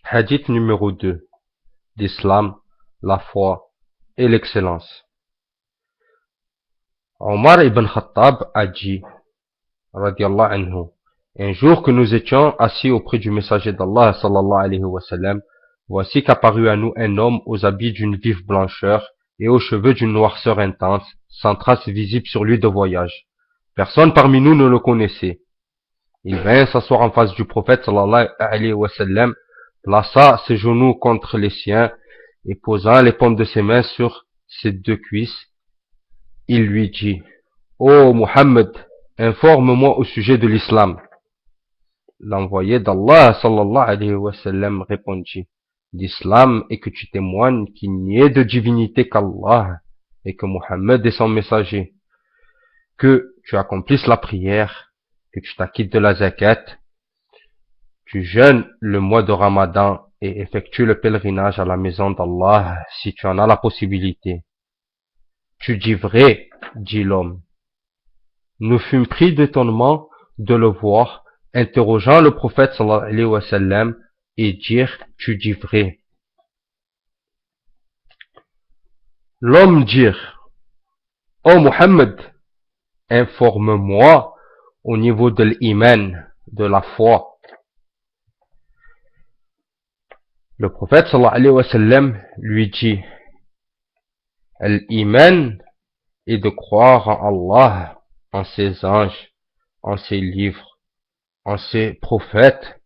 Hadith numéro 2. L'islam, la foi et l'excellence. Omar ibn Khattab a dit, radiallahu anhu, un jour que nous étions assis auprès du messager d'Allah, sallallahu alayhi wa sallam, voici qu'apparut à nous un homme aux habits d'une vive blancheur et aux cheveux d'une noirceur intense, sans trace visible sur lui de voyage. Personne parmi nous ne le connaissait. Il vint s'asseoir en face du prophète, sallallahu alayhi wa sallam, plaça ses genoux contre les siens et posant les paumes de ses mains sur ses deux cuisses, il lui dit, « Ô Muhammad, informe-moi au sujet de l'islam. » L'envoyé d'Allah, sallallahu alayhi wa sallam, répondit, « L'islam est que tu témoignes qu'il n'y ait de divinité qu'Allah et que Muhammad est son messager, que tu accomplisses la prière, que tu t'acquittes de la zakat, tu jeûnes le mois de Ramadan et effectues le pèlerinage à la maison d'Allah si tu en as la possibilité. » Tu dis vrai, dit l'homme. Nous fûmes pris d'étonnement de le voir, interrogeant le prophète sallallahu alayhi wa sallam et dire, tu dis vrai. L'homme dit, ô Muhammad, informe-moi au niveau de l'iman, de la foi. Le prophète sallallahu alayhi wa sallam lui dit, l'iman est de croire en Allah, en ses anges, en ses livres, en ses prophètes,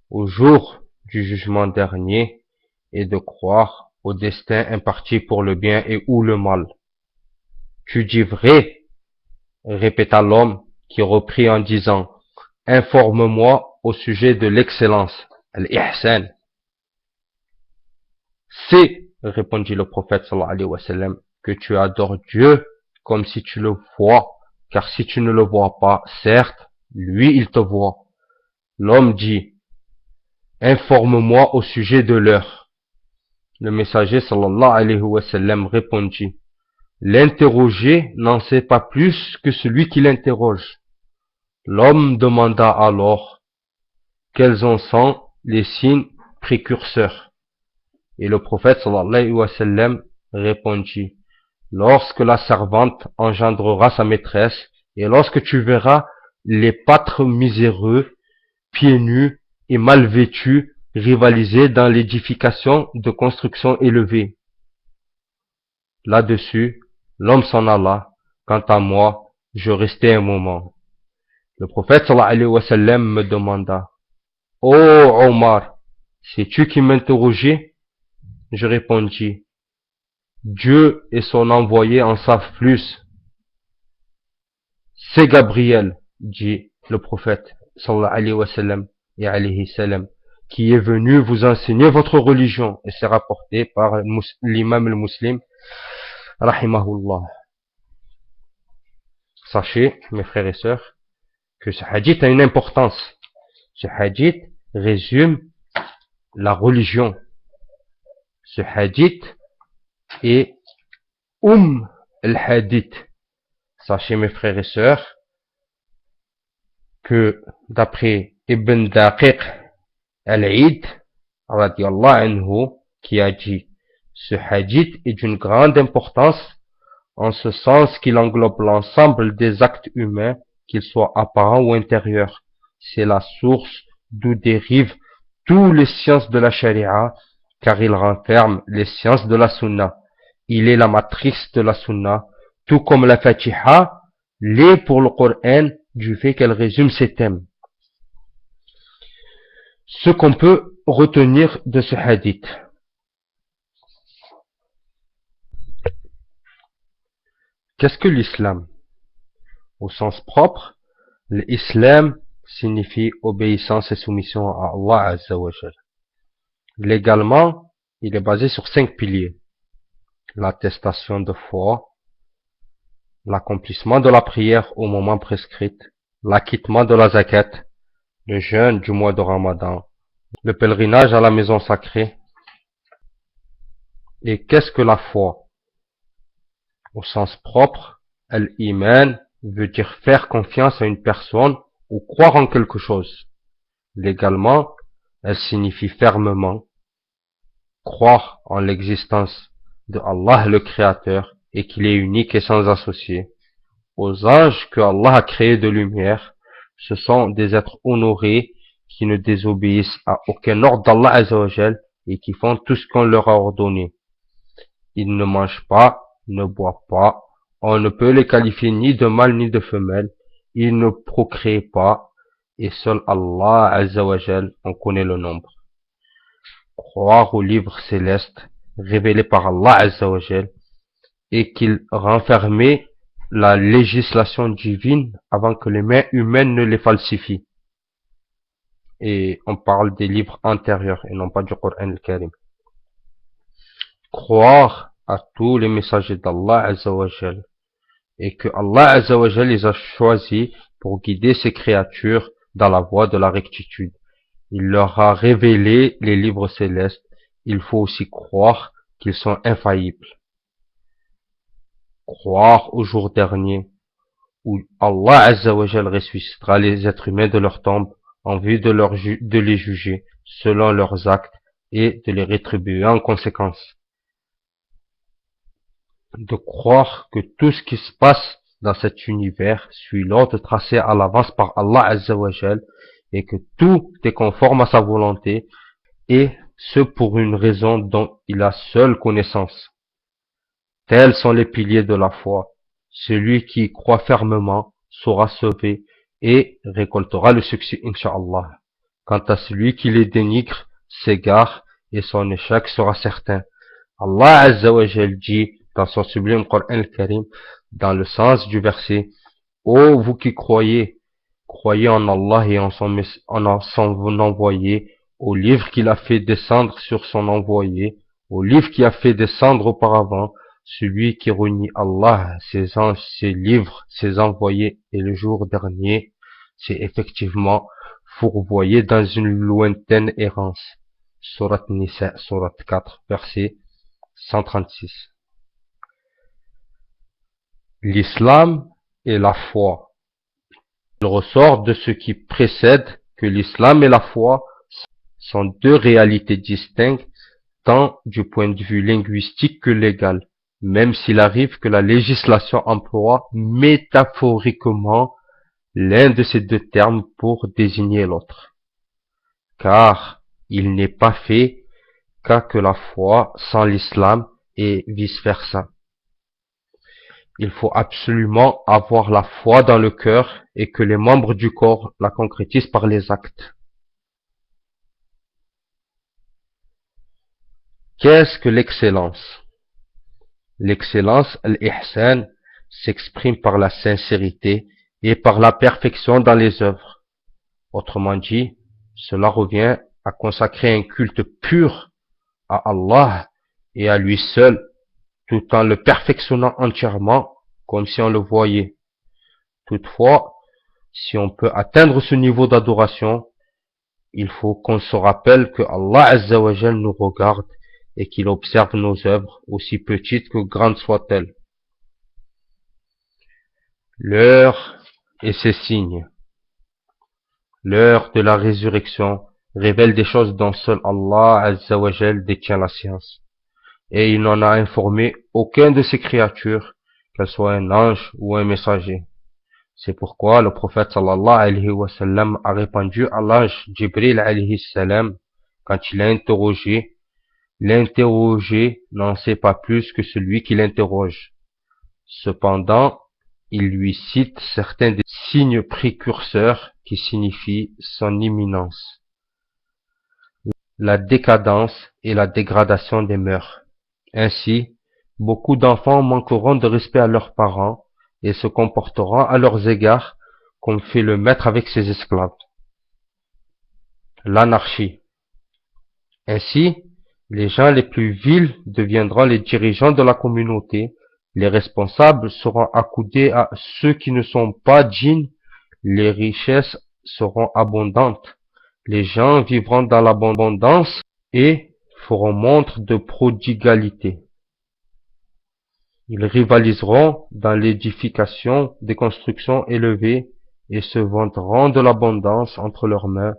au jour du jugement dernier, et de croire au destin imparti pour le bien et ou le mal. Tu dis vrai, répéta l'homme, qui reprit en disant, informe-moi au sujet de l'excellence, al-ihsan. C'est, répondit le prophète sallallahu alayhi wa sallam, que tu adores Dieu comme si tu le vois, car si tu ne le vois pas, certes, lui il te voit. L'homme dit, informe-moi au sujet de l'heure. Le messager sallallahu alayhi wa sallam répondit, l'interrogé n'en sait pas plus que celui qui l'interroge. L'homme demanda alors, quels en sont les signes précurseurs? Et le prophète sallallahu alayhi wa sallam répondit, lorsque la servante engendrera sa maîtresse, et lorsque tu verras les pâtres miséreux, pieds nus et mal vêtus, rivaliser dans l'édification de constructions élevées. Là-dessus, l'homme s'en alla. Quant à moi, je restai un moment. Le prophète sallallahu alayhi wa sallam me demanda, ô Omar, sais-tu qui m'interrogeait? Je répondis, Dieu et son envoyé en savent plus. C'est Gabriel, dit le prophète, sallallahu alayhi wa sallam, et alayhi salam, qui est venu vous enseigner votre religion. Et c'est rapporté par l'imam al-Muslim, rahimahullah. Sachez, mes frères et sœurs, que ce hadith a une importance. Ce hadith résume la religion. Ce hadith est al-hadith. Sachez mes frères et sœurs que d'après Ibn Daqiq al-Eid radiyallahu anhu qui a dit, ce hadith est d'une grande importance en ce sens qu'il englobe l'ensemble des actes humains, qu'ils soient apparents ou intérieurs. C'est la source d'où dérivent toutes les sciences de la charia, car il renferme les sciences de la sunna. Il est la matrice de la sunna, tout comme la Fatiha l'est pour le Coran du fait qu'elle résume ses thèmes. Ce qu'on peut retenir de ce hadith. Qu'est-ce que l'islam? Au sens propre, l'islam signifie obéissance et soumission à Allah Azza wa Jal. Légalement, il est basé sur 5 piliers. L'attestation de foi, l'accomplissement de la prière au moment prescrit, l'acquittement de la zakat, le jeûne du mois de Ramadan, le pèlerinage à la maison sacrée. Et qu'est-ce que la foi? Au sens propre, al-iman veut dire faire confiance à une personne ou croire en quelque chose. Légalement, elle signifie fermement croire en l'existence de Allah le Créateur et qu'il est unique et sans associé. Aux anges que Allah a créés de lumière, ce sont des êtres honorés qui ne désobéissent à aucun ordre d'Allah Azzawajal et qui font tout ce qu'on leur a ordonné. Ils ne mangent pas, ne boivent pas, on ne peut les qualifier ni de mâle ni de femelle, ils ne procréent pas, et seul Allah Azzawajal en connaît le nombre. Croire au livre céleste révélé par Allah Azzawajal et qu'il renfermait la législation divine avant que les mains humaines ne les falsifient. Et on parle des livres antérieurs et non pas du Coran al-Karim. Croire à tous les messagers d'Allah Azzawajal et que Allah Azzawajal les a choisis pour guider ses créatures dans la voie de la rectitude. Il leur a révélé les livres célestes. Il faut aussi croire qu'ils sont infaillibles. Croire au jour dernier où Allah Azzawajal ressuscitera les êtres humains de leur tombe en vue de les juger selon leurs actes et de les rétribuer en conséquence. De croire que tout ce qui se passe dans cet univers suit l'ordre tracé à l'avance par Allah Azzawajal et que tout est conforme à sa volonté et ce pour une raison dont il a seule connaissance. Tels sont les piliers de la foi. Celui qui y croit fermement sera sauvé et récoltera le succès, Inch'Allah. Quant à celui qui les dénigre, s'égare et son échec sera certain. Allah Azzawajal dit dans son sublime Coran al-Karim, dans le sens du verset, ô vous qui croyez, croyez en Allah et en son envoyé, au livre qu'il a fait descendre sur son envoyé, au livre qu'il a fait descendre auparavant, celui qui renie Allah, ses anges, ses livres, ses envoyés et le jour dernier, c'est effectivement fourvoyé dans une lointaine errance. Surat Nisa, Surat 4, verset 136. L'islam et la foi. Il ressort de ce qui précède que l'islam et la foi sont deux réalités distinctes tant du point de vue linguistique que légal, même s'il arrive que la législation emploie métaphoriquement l'un de ces deux termes pour désigner l'autre. Car il n'est pas fait qu'à que la foi sans l'islam et vice-versa. Il faut absolument avoir la foi dans le cœur et que les membres du corps la concrétisent par les actes. Qu'est-ce que l'excellence? L'excellence, al-ihsan, s'exprime par la sincérité et par la perfection dans les œuvres. Autrement dit, cela revient à consacrer un culte pur à Allah et à lui seul, tout en le perfectionnant entièrement, comme si on le voyait. Toutefois, si on peut atteindre ce niveau d'adoration, il faut qu'on se rappelle que Allah Azzawajal nous regarde et qu'il observe nos œuvres, aussi petites que grandes soient-elles. L'heure et ses signes. L'heure de la résurrection révèle des choses dont seul Allah Azzawajal détient la science. Et il n'en a informé aucun de ses créatures, qu'elle soit un ange ou un messager. C'est pourquoi le prophète sallallahu alayhi wa sallam a répondu à l'ange Jibril alayhi salam quand il l'a interrogé. L'interrogé n'en sait pas plus que celui qui l'interroge. Cependant, il lui cite certains des signes précurseurs qui signifient son imminence. La décadence et la dégradation des mœurs. Ainsi, beaucoup d'enfants manqueront de respect à leurs parents et se comporteront à leurs égards comme fait le maître avec ses esclaves. L'anarchie. Ainsi, les gens les plus vils deviendront les dirigeants de la communauté, les responsables seront accoudés à ceux qui ne sont pas dignes, les richesses seront abondantes, les gens vivront dans l'abondance et feront montre de prodigalité. Ils rivaliseront dans l'édification des constructions élevées et se vanteront de l'abondance entre leurs mains,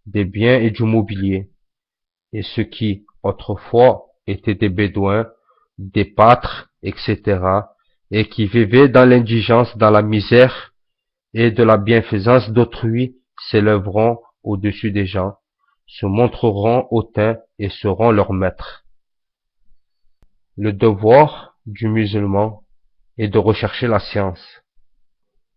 des biens et du mobilier. Et ceux qui autrefois étaient des bédouins, des pâtres, etc., et qui vivaient dans l'indigence, dans la misère et de la bienfaisance d'autrui, s'élèveront au-dessus des gens, se montreront hautains et seront leurs maîtres. Le devoir du musulman est de rechercher la science.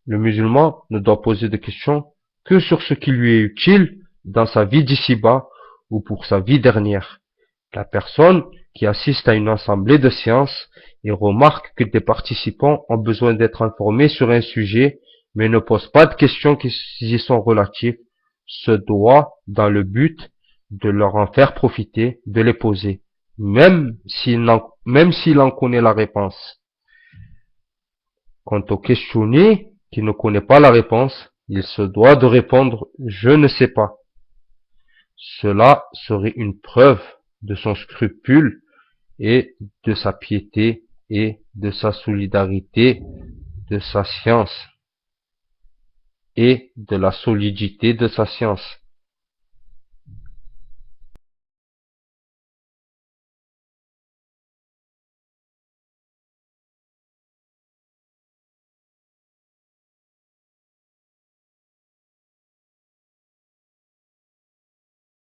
Le musulman ne doit poser de questions que sur ce qui lui est utile dans sa vie d'ici-bas ou pour sa vie dernière. La personne qui assiste à une assemblée de sciences et remarque que des participants ont besoin d'être informés sur un sujet, mais ne pose pas de questions qui y sont relatives, se doit, dans le but de leur en faire profiter, de les poser, même s'il en connaît la réponse. Quant au questionné qui ne connaît pas la réponse, il se doit de répondre « je ne sais pas ». Cela serait une preuve de son scrupule et de sa piété et de sa solidarité, de sa science et de la solidité de sa science.